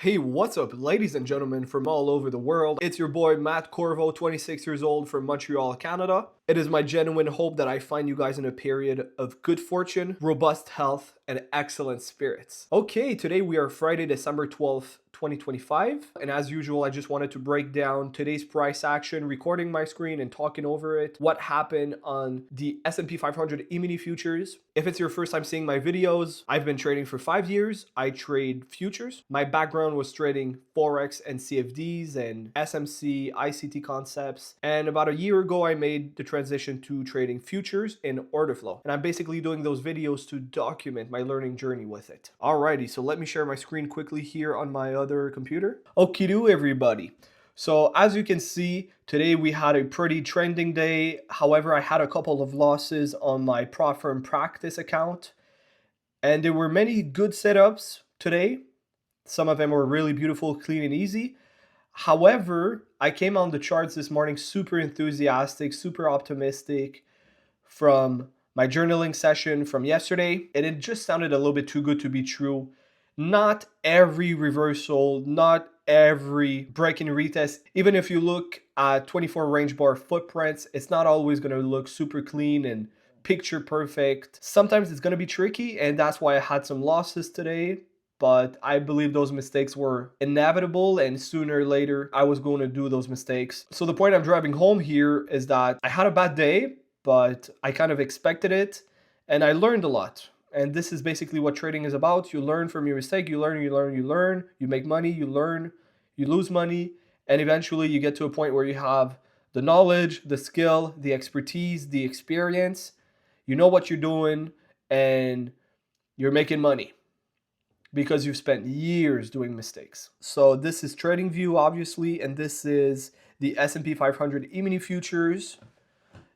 Hey, what's up, ladies and gentlemen from all over the world? It's your boy Matt Corvo, 26 years old from Montreal, Canada. It is my genuine hope that I find you guys in a period of good fortune, robust health, and excellent spirits. Okay, today we are Friday, December 12th, 2025. And as usual, I just wanted to break down today's price action, recording my screen and talking over it, what happened on the S&P 500 E-mini futures. If it's your first time seeing my videos, I've been trading for 5 years. I trade futures. My background was trading Forex and CFDs and SMC, ICT concepts. And about a year ago, I made the transition to trading futures in Orderflow. And I'm basically doing those videos to document my learning journey with it. Alrighty, so let me share my screen quickly here on my other computer. Okie do, everybody. So as you can see, today we had a pretty trending day. However, I had a couple of losses on my Prop Firm Practice account. And there were many good setups today. Some of them were really beautiful, clean, and easy. However, I came on the charts this morning super enthusiastic, super optimistic from my journaling session from yesterday, and it just sounded a little bit too good to be true. Not every reversal, not every break and retest. Even if you look at 24 range bar footprints, it's not always going to look super clean and picture perfect. Sometimes it's going to be tricky, and that's why I had some losses today. But I believe those mistakes were inevitable, and sooner or later I was going to do those mistakes. So the point I'm driving home here is that I had a bad day, but I kind of expected it, and I learned a lot. And this is basically what trading is about. You learn from your mistake, you learn, you make money, you learn, you lose money, and eventually you get to a point where you have the knowledge, the skill, the expertise, the experience. You know what you're doing, and you're making money because you've spent years doing mistakes. So this is TradingView, obviously, and this is the S&P 500 E-mini futures.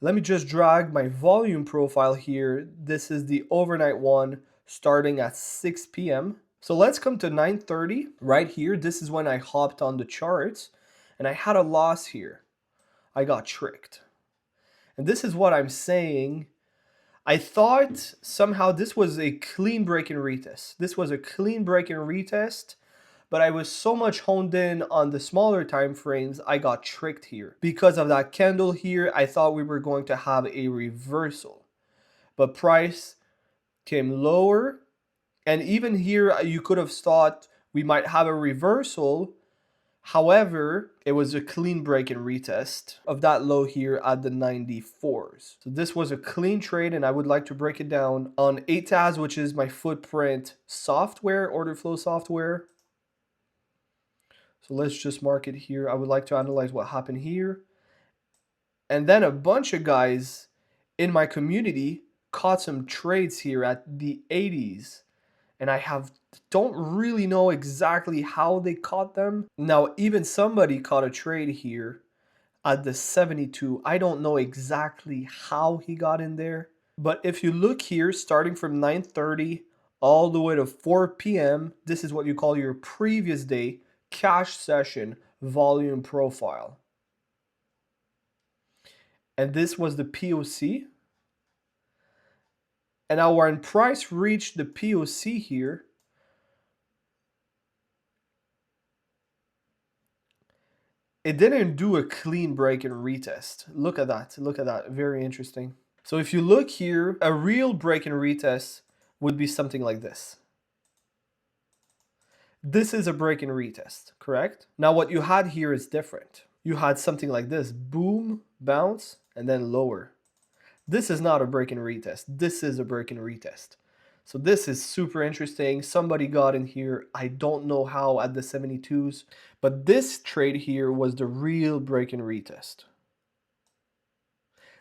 Let me just drag my volume profile here. This is the overnight one starting at 6 p.m. So let's come to 9:30 right here. This is when I hopped on the charts and I had a loss here. I got tricked. And this is what I'm saying. I thought somehow this was a clean break and retest. This was a clean break and retest, but I was so much honed in on the smaller time frames, I got tricked here. Because of that candle here, I thought we were going to have a reversal. But price came lower, and even here you could have thought we might have a reversal. However, it was a clean break and retest of that low here at the 94s. So this was a clean trade, and I would like to break it down on ATAS, which is my footprint software, Orderflow software. So let's just mark it here. I would like to analyze what happened here. And then a bunch of guys in my community caught some trades here at the 80s. And I don't really know exactly how they caught them. Now, even somebody caught a trade here at the 72. I don't know exactly how he got in there. But if you look here, starting from 9:30 all the way to 4 p.m., this is what you call your previous day cash session volume profile. And this was the POC. And now when price reached the POC here, it didn't do a clean break and retest. Look at that. Look at that. Very interesting. So if you look here, a real break and retest would be something like this. This is a break and retest, correct? Now what you had here is different. You had something like this, boom, bounce, and then lower. This is not a break and retest. This is a break and retest. So this is super interesting. Somebody got in here. I don't know how at the 72s, but this trade here was the real break and retest.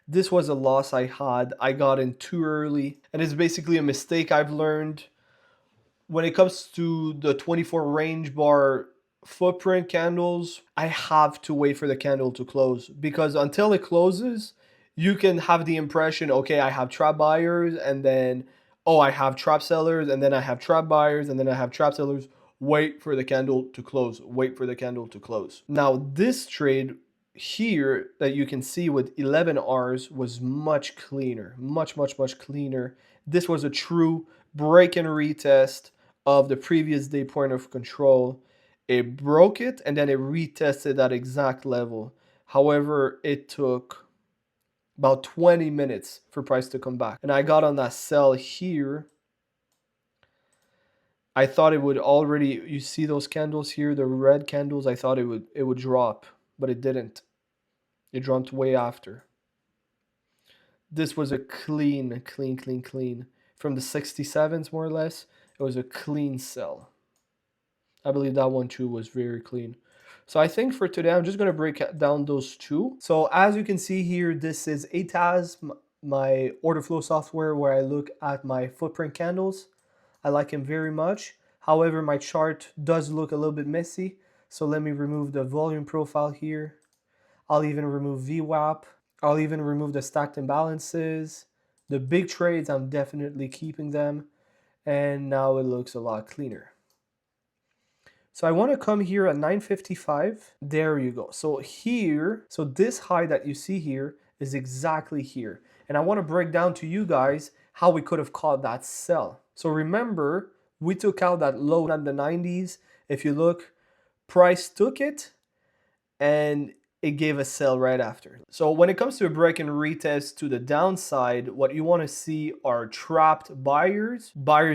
This was a loss I had. I got in too early, and it's basically a mistake I've learned. When it comes to the 24 range bar footprint candles, I have to wait for the candle to close, because until it closes, you can have the impression, okay, I have trap buyers, and then, oh, I have trap sellers, and then I have trap buyers, and then I have trap sellers. Wait for the candle to close. Wait for the candle to close. Now, this trade here that you can see with 11 Rs was much cleaner, much cleaner. This was a true break and retest of the previous day point of control. It broke it and then it retested that exact level. However, it took about 20 minutes for price to come back. And I got on that sell here. I thought it would already, you see those candles here, the red candles, I thought it would drop, but it didn't. It dropped way after. This was a clean. From the 67s, more or less, it was a clean sell. I believe that one too was very clean. So I think for today, I'm just going to break down those two. So as you can see here, this is ATAS, my order flow software where I look at my footprint candles. I like him very much. However, my chart does look a little bit messy. So let me remove the volume profile here. I'll even remove VWAP. I'll even remove the stacked imbalances. The big trades, I'm definitely keeping them. And now it looks a lot cleaner. So I want to come here at 955. There you go. So here, so this high that you see here is exactly here. And I want to break down to you guys how we could have caught that sell. So remember, we took out that low at the 90s. If you look, price took it and it gave a sell right after. So when it comes to a break and retest to the downside, what you want to see are trapped buyers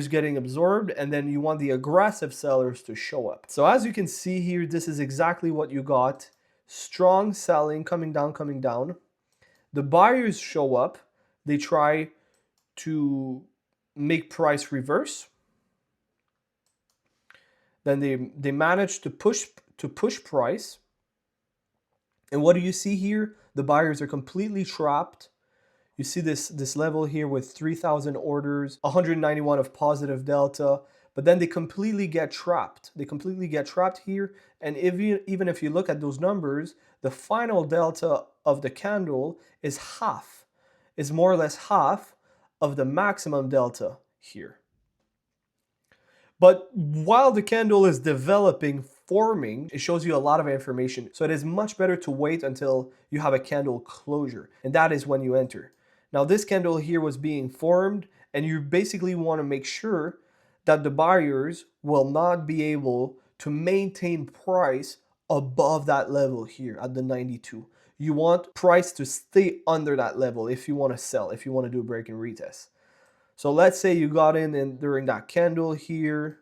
getting absorbed, and then you want the aggressive sellers to show up. So as you can see here, this is exactly what you got. Strong selling coming down. The buyers show up. They try to make price reverse. Then they manage to push price. And what do you see here? The buyers are completely trapped. You see this level here with 3,000 orders, 191 of positive delta, but then they completely get trapped. They completely get trapped here. And even if you look at those numbers, the final delta of the candle is more or less half of the maximum delta here. But while the candle is developing, forming, it shows you a lot of information. So it is much better to wait until you have a candle closure. And that is when you enter. Now this candle here was being formed, and you basically want to make sure that the buyers will not be able to maintain price above that level here at the 92. You want price to stay under that level if you want to sell, if you want to do a break and retest. So let's say you got in during that candle here.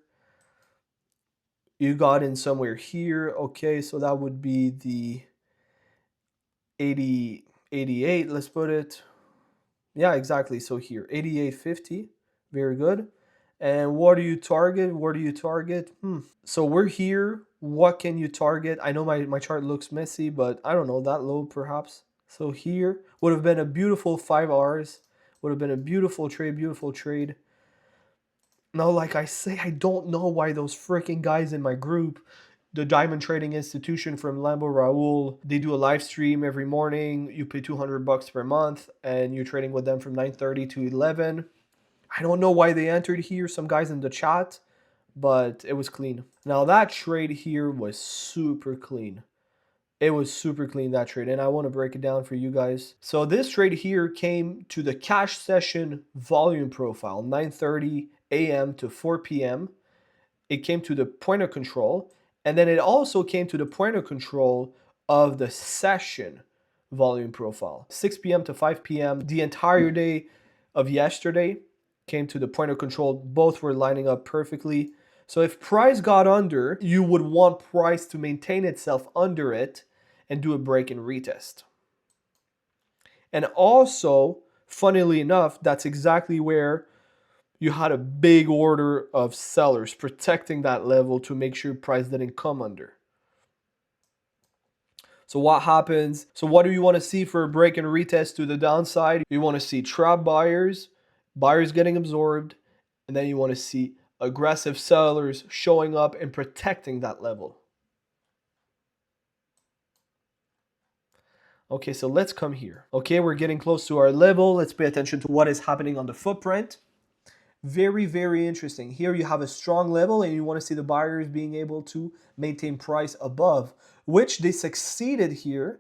You got in somewhere here. Okay, so that would be the 88, let's put it. Yeah, exactly. So here, 88.50. Very good. And what do you target? Where do you target? So we're here. What can you target? I know my chart looks messy, but I don't know, that low perhaps. So here would have been a beautiful 5 hours. Would have been a beautiful trade. Now, like I say, I don't know why those freaking guys in my group, the Diamond Trading Institution from Lambo Raul, they do a live stream every morning. You pay $200 per month and you're trading with them from 9:30 to 11. I don't know why they entered here, some guys in the chat, but it was clean. Now that trade here was super clean. It was super clean, that trade, and I want to break it down for you guys. So this trade here came to the cash session volume profile, 9:30 a.m. to 4 p.m. It came to the point of control, and then it also came to the point of control of the session volume profile, 6 p.m. to 5 p.m. The entire day of yesterday came to the point of control. Both were lining up perfectly. So if price got under, you would want price to maintain itself under it and do a break and retest. And also, funnily enough, that's exactly where you had a big order of sellers protecting that level to make sure price didn't come under. So what happens? So what do you want to see for a break and retest to the downside? You want to see trap buyers getting absorbed, and then you want to see aggressive sellers showing up and protecting that level. Okay, so let's come here. Okay, we're getting close to our level. Let's pay attention to what is happening on the footprint. Very, very interesting. Here you have a strong level and you want to see the buyers being able to maintain price above, which they succeeded here.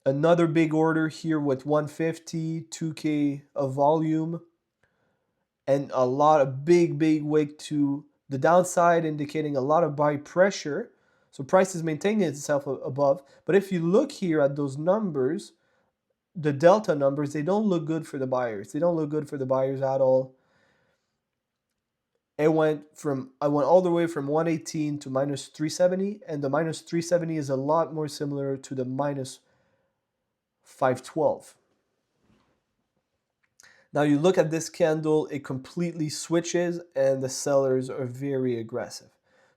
Another big order here with 150, 2K of volume, and a lot of big wick to The downside indicating a lot of buy pressure. So price is maintaining itself above. But if you look here at those numbers, the delta numbers, they don't look good for the buyers. They don't look good for the buyers at all. I went all the way from 118 to minus 370, and the minus 370 is a lot more similar to the minus 512. Now you look at this candle, it completely switches and the sellers are very aggressive.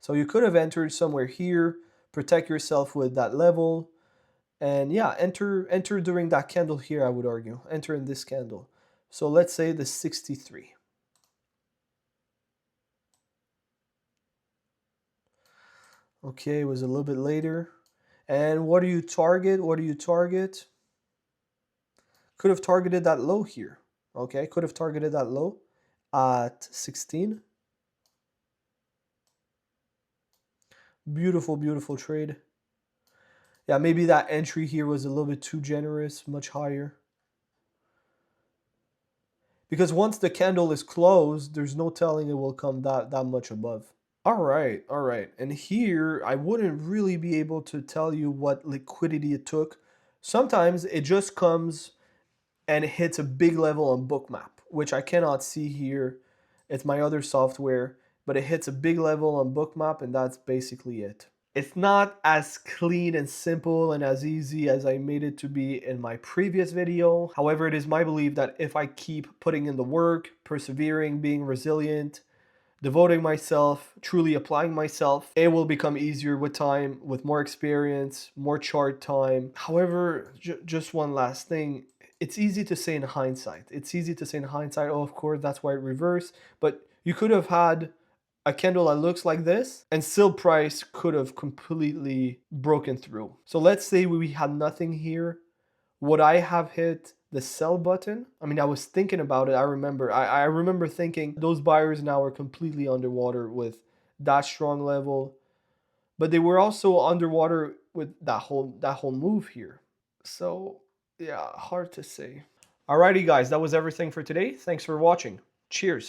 So you could have entered somewhere here, protect yourself with that level, and yeah, enter during that candle here, I would argue. Enter in this candle. So let's say the 63. Okay, it was a little bit later. And what do you target? What do you target? Could have targeted that low here. Okay, could have targeted that low at 16. Beautiful, beautiful trade. Yeah, maybe that entry here was a little bit too generous, much higher. Because once the candle is closed, there's no telling it will come that much above. All right, all right. And here, I wouldn't really be able to tell you what liquidity it took. Sometimes it just comes and it hits a big level on Bookmap, which I cannot see here. It's my other software, but it hits a big level on Bookmap, and that's basically it. It's not as clean and simple and as easy as I made it to be in my previous video. However, it is my belief that if I keep putting in the work, persevering, being resilient, devoting myself, truly applying myself, it will become easier with time, with more experience, more chart time. However, just one last thing. It's easy to say in hindsight. It's easy to say in hindsight, oh, of course, that's why it reversed. But you could have had a candle that looks like this, and still price could have completely broken through. So let's say we had nothing here. Would I have hit the sell button? I mean, I was thinking about it. I remember thinking those buyers now are completely underwater with that strong level, but they were also underwater with that whole move here. So yeah, hard to say. Alrighty guys, that was everything for today. Thanks for watching. Cheers.